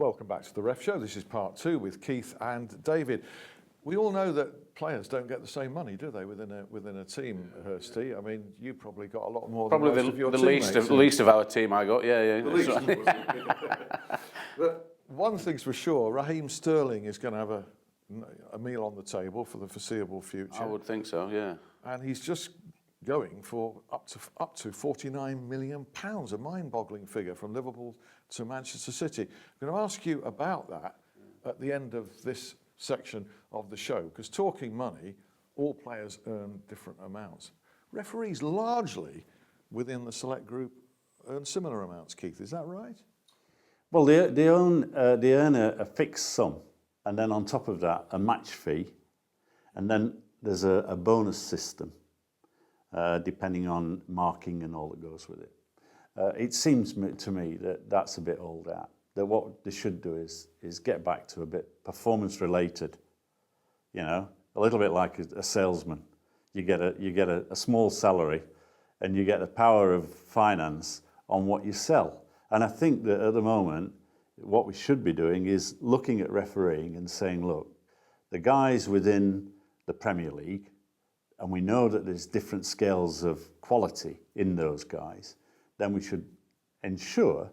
Welcome back to the Ref Show. This is part 2 with Keith and David. We all know that players don't get the same money, do they, within a team, Hursty? I mean, you probably got a lot more than most of your teammates. Probably the least of our team I got, yeah. The least. But one thing's for sure, Raheem Sterling is going to have a meal on the table for the foreseeable future. I would think so, yeah. And he's just going for up to £49 million, a mind-boggling figure from Liverpool to Manchester City. I'm going to ask you about that at the end of this section of the show, because talking money, all players earn different amounts. Referees largely within the select group earn similar amounts, Keith, is that right? Well, they earn a fixed sum, and then on top of that, a match fee, and then there's a bonus system, depending on marking and all that goes with it. It seems to me that that's a bit old out. That what they should do is get back to a bit performance related, you know, a little bit like a salesman. You get a small salary, and you get the power of finance on what you sell. And I think that at the moment, what we should be doing is looking at refereeing and saying, look, the guys within the Premier League, and we know that there's different scales of quality in those guys, then we should ensure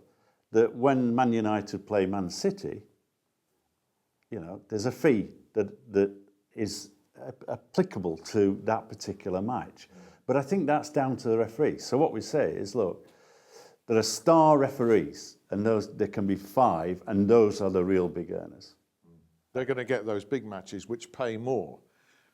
that when Man United play Man City, you know, there's a fee that is applicable to that particular match. But I think that's down to the referees. So what we say is, look, there are star referees, and there can be 5, and those are the real big earners. They're going to get those big matches which pay more.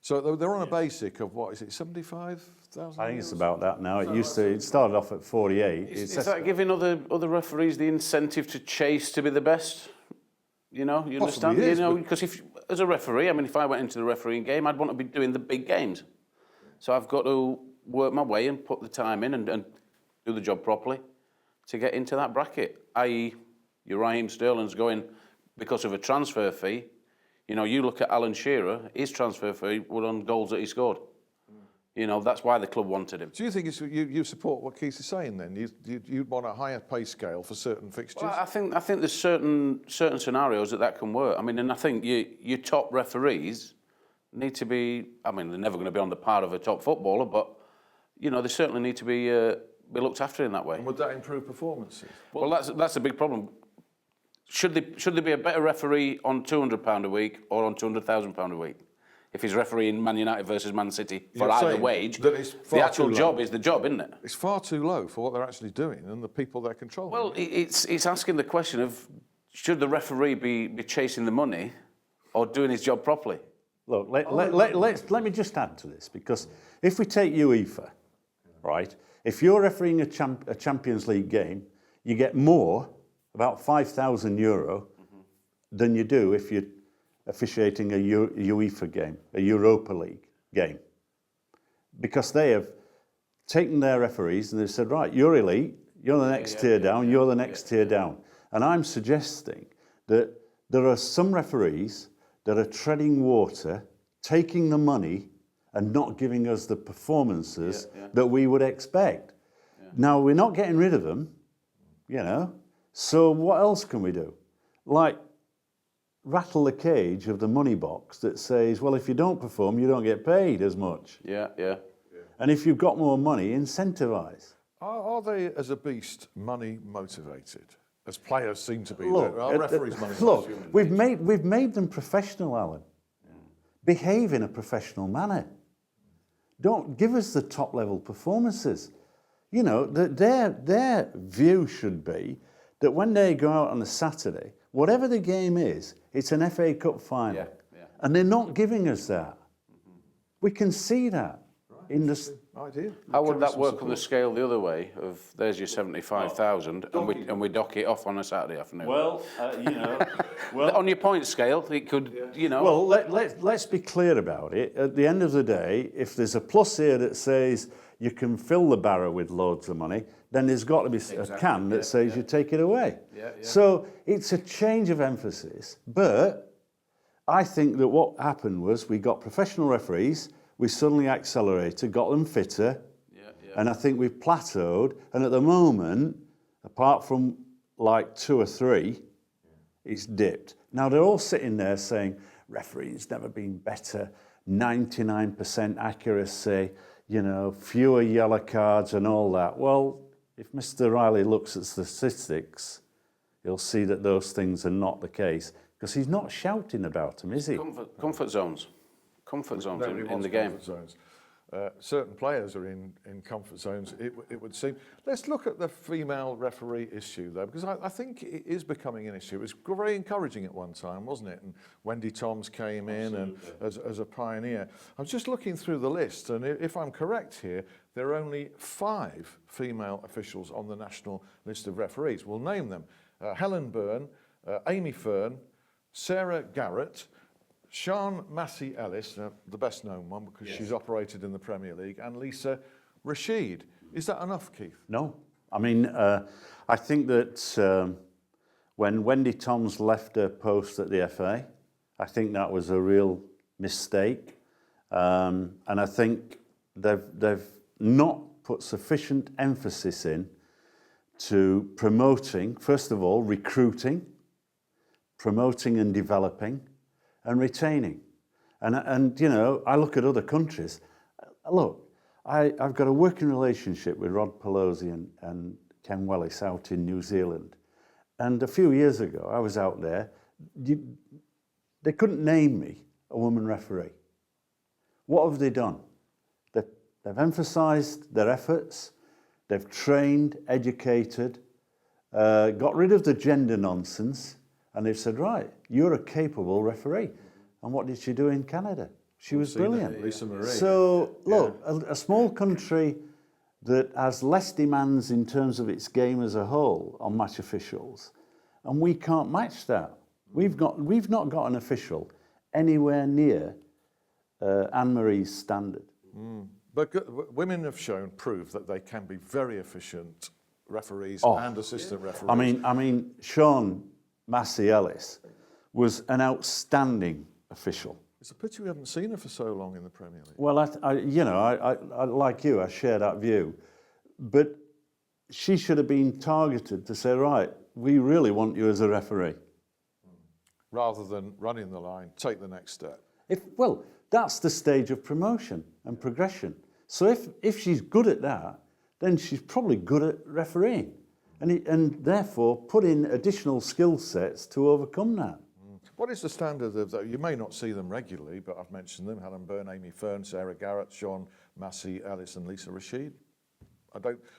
So they're on a basic of, what is it, 75,000? I think it's about that now. It started off at 48. Is that giving other referees the incentive to chase to be the best? You know, you understand? Is, you know, because as a referee, I mean, if I went into the refereeing game, I'd want to be doing the big games. So I've got to work my way and put the time in and do the job properly to get into that bracket. I.e., your Raheem Sterling's going because of a transfer fee. You know, you look at Alan Shearer, his transfer fee was on goals that he scored. You know, that's why the club wanted him. Do you think you support what Keith is saying then? You'd want a higher pay scale for certain fixtures? Well, I think there's certain scenarios that can work. I mean, and I think your top referees need to be, I mean, they're never going to be on the par of a top footballer, but, you know, they certainly need to be looked after in that way. And would that improve performances? Well, that's a big problem. Should there be a better referee on £200 a week or on £200,000 a week? If he's refereeing Man United versus Man City for either wage, the actual job is the job, isn't it? It's far too low for what they're actually doing and the people they're controlling. Well, it's asking the question of, should the referee be chasing the money or doing his job properly? Look, let me just add to this, because if we take UEFA, right, if you're refereeing a Champions League game, you get more, about €5,000 than you do if you're officiating a UEFA game, a Europa League game. Because they have taken their referees and they've said, right, you're elite, you're the next tier down, you're the next tier down. And I'm suggesting that there are some referees that are treading water, taking the money and not giving us the performances that we would expect. Now, we're not getting rid of them, you know, so what else can we do? Like, rattle the cage of the money box that says, well, if you don't perform, you don't get paid as much. Yeah. And if you've got more money, incentivise. Are they, as a beast, money motivated? As players seem to be. Look, Are referees money look, motivated? we've made them professional, Alan. Behave in a professional manner. Don't give us the top level performances. You know, their view should be that when they go out on a Saturday, whatever the game is, it's an FA Cup final. And they're not giving us that. We can see that. In the idea. How would that work on the scale the other way? Of there's your 75,000, and we dock it off on a Saturday afternoon. Well, you know, on your point scale, it could, you know. Well, let's be clear about it. At the end of the day, if there's a plus here that says you can fill the barrow with loads of money, then there's got to be a can that says you take it away. So it's a change of emphasis. But I think that what happened was we got professional referees. We suddenly accelerated, got them fitter, and I think we've plateaued. And at the moment, apart from like 2 or 3, it's dipped. Now they're all sitting there saying, referee's never been better, 99% accuracy, fewer yellow cards and all that. Well, if Mr. Riley looks at statistics, he'll see that those things are not the case, because he's not shouting about them, is he? Comfort zones. Comfort zones Nobody in wants the game. comfort zones. Certain players are in comfort zones, it would seem. Let's look at the female referee issue, though, because I think it is becoming an issue. It was very encouraging at one time, wasn't it? And Wendy Toms came in and as a pioneer. I'm just looking through the list, and if I'm correct here, there are only 5 female officials on the national list of referees. We'll name them. Helen Byrne, Amy Fern, Sarah Garrett, Sian Massey Ellis, the best known one because she's operated in the Premier League, and Lisa Rashid. Is that enough, Keith? No. I mean, I think that when Wendy Toms left her post at the FA, I think that was a real mistake. And I think they've not put sufficient emphasis in to promoting, first of all, recruiting, promoting and developing, and retaining. And I look at other countries. Look, I've got a working relationship with Rod Pelosi and Ken Wellis out in New Zealand. And a few years ago, I was out there. They couldn't name me a woman referee. What have they done? They've emphasised their efforts. They've trained, educated, got rid of the gender nonsense, and they've said, right, you're a capable referee. And what did she do in Canada? She was brilliant. Lisa Marie. So, look, a small country that has less demands in terms of its game as a whole on match officials, and we can't match that. We've not got an official anywhere near Anne-Marie's standard. But women have proved that they can be very efficient referees and assistant referees. I mean, Sian Massey Ellis was an outstanding official. It's a pity we haven't seen her for so long in the Premier League. Well, I like you, I share that view, but she should have been targeted to say, right, we really want you as a referee. Rather than running the line, take the next step. Well, that's the stage of promotion and progression. So if she's good at that, then she's probably good at refereeing, and therefore put in additional skill sets to overcome that. What is the standard of that? You may not see them regularly, but I've mentioned them: Helen Byrne, Amy Fern, Sarah Garrett, Sian Massey Ellis, and Lisa Rashid.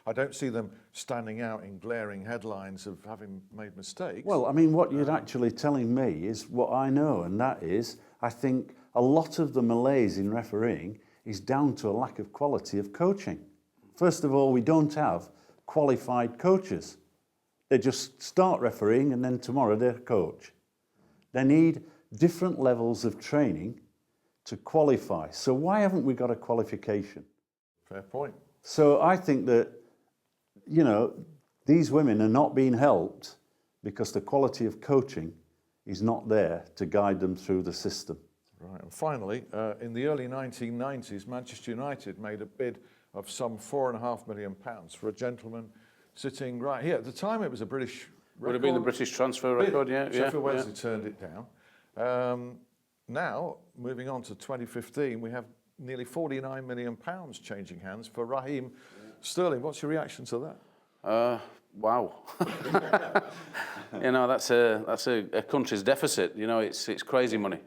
I don't see them standing out in glaring headlines of having made mistakes. Well, I mean, what you're actually telling me is what I know, and that is, I think a lot of the malaise in refereeing is down to a lack of quality of coaching. First of all, we don't have qualified coaches. They just start refereeing and then tomorrow they're a coach. They need different levels of training to qualify. So why haven't we got a qualification? Fair point. So I think that, these women are not being helped because the quality of coaching is not there to guide them through the system. Right, and finally, in the early 1990s, Manchester United made a bid of some £4.5 million for a gentleman sitting right here. At the time, it was a British record. Would have been the British transfer record, yeah. Sheffield Wednesday turned it down. Now, moving on to 2015, we have nearly £49 million changing hands for Raheem Sterling. What's your reaction to that? Wow. That's a country's deficit. It's crazy money.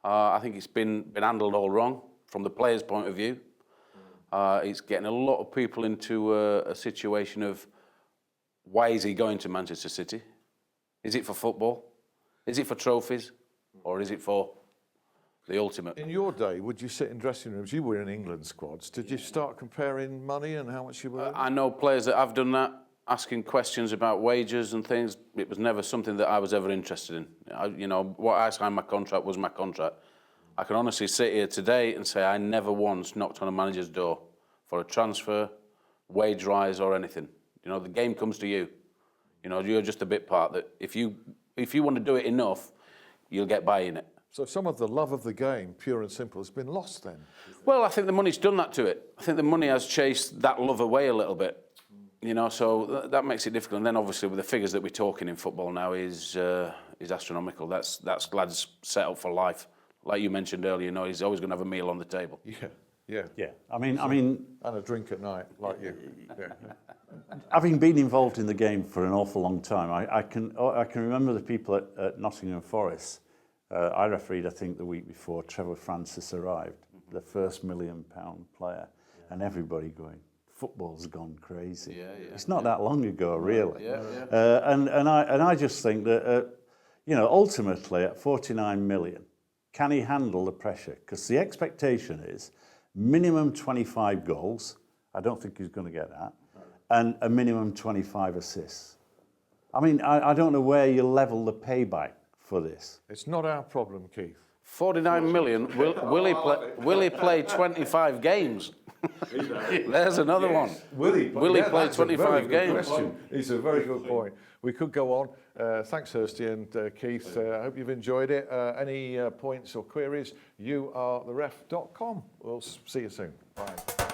I think it's been handled all wrong from the player's point of view. It's getting a lot of people into a situation of, why is he going to Manchester City? Is it for football? Is it for trophies? Or is it for the ultimate? In your day, would you sit in dressing rooms? You were in England squads. Did you start comparing money and how much you were? I know players that have done that, asking questions about wages and things. It was never something that I was ever interested in. What I signed my contract was my contract. I can honestly sit here today and say I never once knocked on a manager's door for a transfer, wage rise or anything. The game comes to you. You're just a bit part that if you want to do it enough, you'll get by in it. So some of the love of the game, pure and simple, has been lost then? Well, I think the money's done that to it. I think the money has chased that love away a little bit. So that makes it difficult. And then obviously with the figures that we're talking in football now is is astronomical. That's lads set up for life. Like you mentioned earlier, you know, he's always going to have a meal on the table. Yeah. Yeah, I mean, And a drink at night, like you. Yeah. having been involved in the game for an awful long time, I can remember the people at Nottingham Forest. I refereed, I think, the week before Trevor Francis arrived, the first £1 million player, and everybody going, football's gone crazy. Yeah. It's not that long ago, really. Yeah. And I just think that, you know, ultimately at 49 million, can he handle the pressure? Because the expectation is minimum 25 goals. I don't think he's going to get that. And a minimum 25 assists. I mean, I don't know where you level the payback for this. It's not our problem, Keith. 49 million. Will he play 25 games? There's another one. Will he play that's a 25 very good games? question. It's a very good point. We could go on. Thanks, Hursty and Keith. I hope you've enjoyed it. Any points or queries, youaretheref.com. We'll see you soon. Bye.